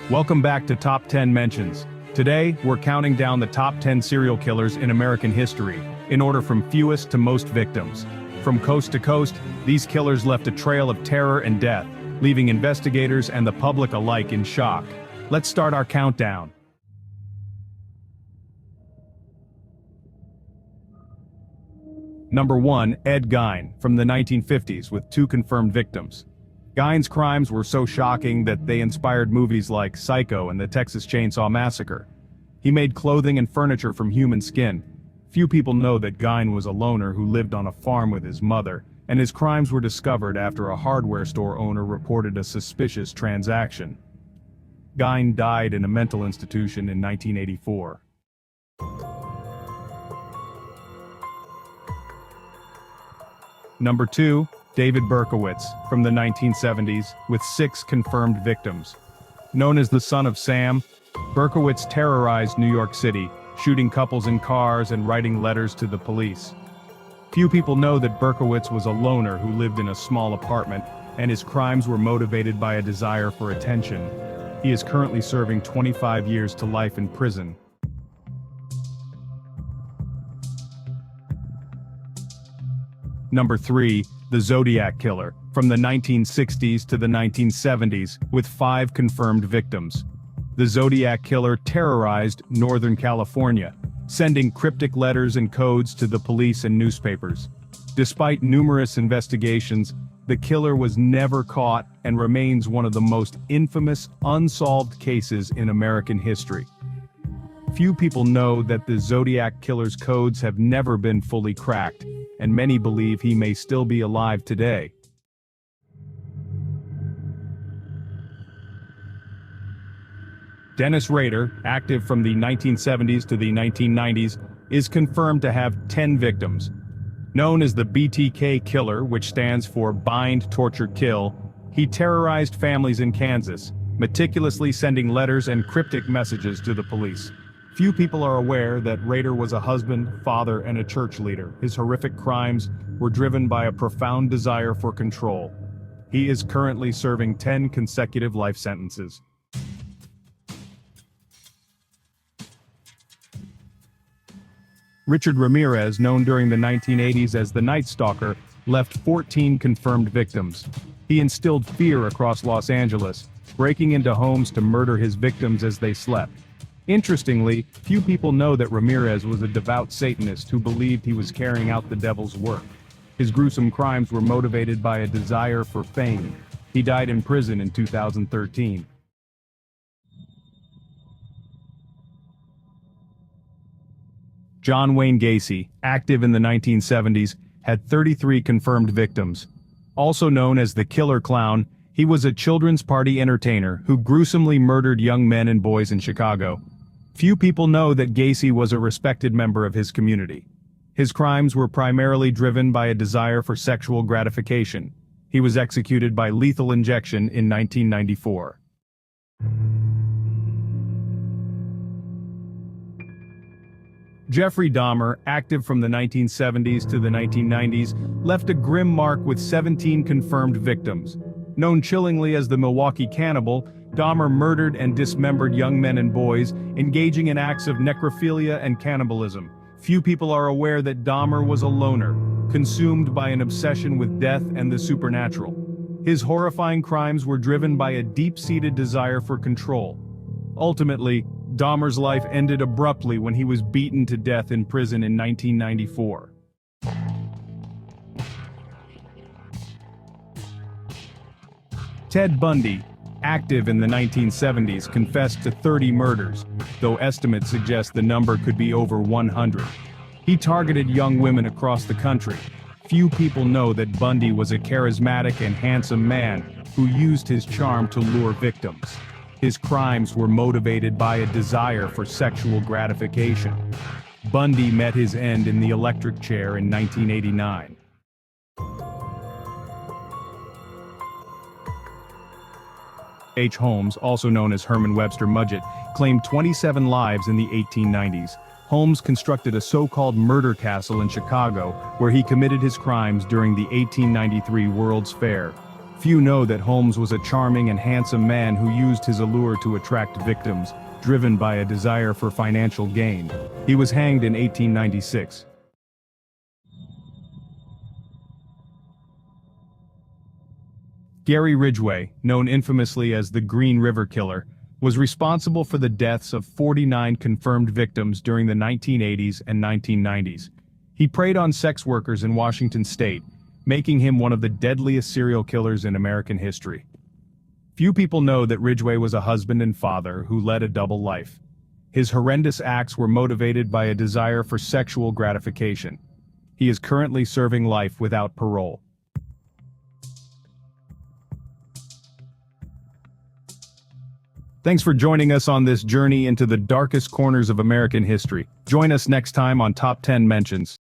Welcome back to Top 10 Mentions. Today, we're counting down the top 10 serial killers in American history, in order from fewest to most victims. From coast to coast, these killers left a trail of terror and death, leaving investigators and the public alike in shock. Let's start our countdown. Number 1, Ed Gein, from the 1950s, with 2 confirmed victims. Gein's crimes were so shocking that they inspired movies like Psycho and the Texas Chainsaw Massacre. He made clothing and furniture from human skin. Few people know that Gein was a loner who lived on a farm with his mother, and his crimes were discovered after a hardware store owner reported a suspicious transaction. Gein died in a mental institution in 1984. Number 2, David Berkowitz, from the 1970s, with 6 confirmed victims. Known as the Son of Sam, Berkowitz terrorized New York City, shooting couples in cars and writing letters to the police. Few people know that Berkowitz was a loner who lived in a small apartment, and his crimes were motivated by a desire for attention. He is currently serving 25 years to life in prison. Number 3, the Zodiac Killer, from the 1960s to the 1970s, with 5 confirmed victims. The Zodiac Killer terrorized Northern California, sending cryptic letters and codes to the police and newspapers. Despite numerous investigations, the killer was never caught and remains one of the most infamous unsolved cases in American history. Few people know that the Zodiac Killer's codes have never been fully cracked, and many believe he may still be alive today. Dennis Rader, active from the 1970s to the 1990s, is confirmed to have 10 victims. Known as the BTK Killer, which stands for Bind, Torture, Kill, he terrorized families in Kansas, meticulously sending letters and cryptic messages to the police. Few people are aware that Rader was a husband, father, and a church leader. His horrific crimes were driven by a profound desire for control. He is currently serving 10 consecutive life sentences. Richard Ramirez, known during the 1980s as the Night Stalker, left 14 confirmed victims. He instilled fear across Los Angeles, breaking into homes to murder his victims as they slept. Interestingly, few people know that Ramirez was a devout Satanist who believed he was carrying out the devil's work. His gruesome crimes were motivated by a desire for fame. He died in prison in 2013. John Wayne Gacy, active in the 1970s, had 33 confirmed victims. Also known as the Killer Clown, he was a children's party entertainer who gruesomely murdered young men and boys in Chicago. Few people know that Gacy was a respected member of his community. His crimes were primarily driven by a desire for sexual gratification. He was executed by lethal injection in 1994. Jeffrey Dahmer, active from the 1970s to the 1990s, left a grim mark with 17 confirmed victims. Known chillingly as the Milwaukee Cannibal, Dahmer murdered and dismembered young men and boys, engaging in acts of necrophilia and cannibalism. Few people are aware that Dahmer was a loner, consumed by an obsession with death and the supernatural. His horrifying crimes were driven by a deep-seated desire for control. Ultimately, Dahmer's life ended abruptly when he was beaten to death in prison in 1994. Ted Bundy, active in the 1970s, confessed to 30 murders, though estimates suggest the number could be over 100. He targeted young women across the country. Few people know that Bundy was a charismatic and handsome man who used his charm to lure victims. His crimes were motivated by a desire for sexual gratification. Bundy met his end in the electric chair in 1989. H. Holmes, also known as Herman Webster Mudgett, claimed 27 lives in the 1890s. Holmes constructed a so-called murder castle in Chicago, where he committed his crimes during the 1893 World's Fair. Few know that Holmes was a charming and handsome man who used his allure to attract victims, driven by a desire for financial gain. He was hanged in 1896. Gary Ridgway, known infamously as the Green River Killer, was responsible for the deaths of 49 confirmed victims during the 1980s and 1990s. He preyed on sex workers in Washington state, making him one of the deadliest serial killers in American history. Few people know that Ridgway was a husband and father who led a double life. His horrendous acts were motivated by a desire for sexual gratification. He is currently serving life without parole. Thanks for joining us on this journey into the darkest corners of American history. Join us next time on Top 10 Mentions.